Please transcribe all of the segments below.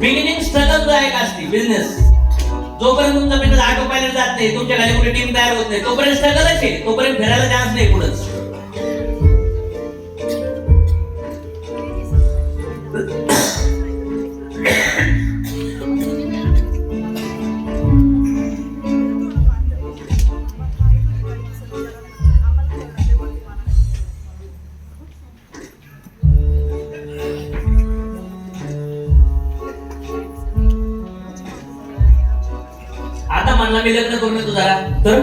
Beginning struggle जो आहे का असते बिझनेस, जोपर्यंत तुमचा बिझनेस ऑटो पायलट जात नाही, तुमच्या खाली कुठे टीम तयार होत नाही, तोपर्यंत स्ट्रगलच आहे, तोपर्यंत फिरायला चान्स नाही पुढंच. आता म्हणला मी लग्न करून येतो जरा, तर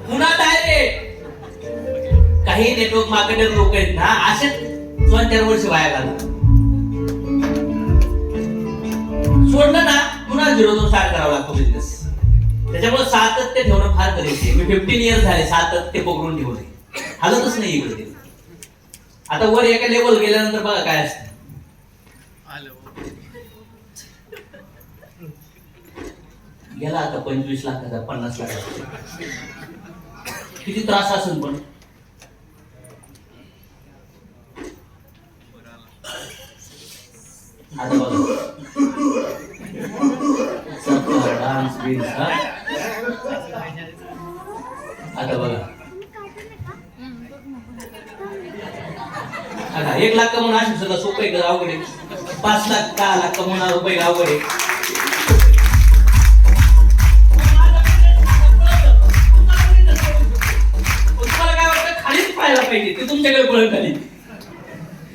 पुन्हा डायरेक्ट काही नेटवर्क मार्केटर लोक आहेत ना, असे 2-4 वर्ष वाया घालतात. सोडलं ना पुन्हा 0 स्टार्ट करावा लागतो बिझनेस. त्याच्यामुळे सातत्य ठेवणं फार गरजेचं आहे. मी 15 इयर्स झाले सातत्य पकडून ठेवले, हालतच नाही इकडे. आता वर एका लेवल गेल्यानंतर बघा काय असतं. गेला आता 25 लाखाचा 50 लाखाचा, किती त्रास असेल. पण आता बघा डान्स बिन्स, आता बघा आता 1 लाख कमवून असू सगळं सोपं आहे का अवघड आहे? 5 लाख 10 लाख कमवणार रुपये अवघड आहे.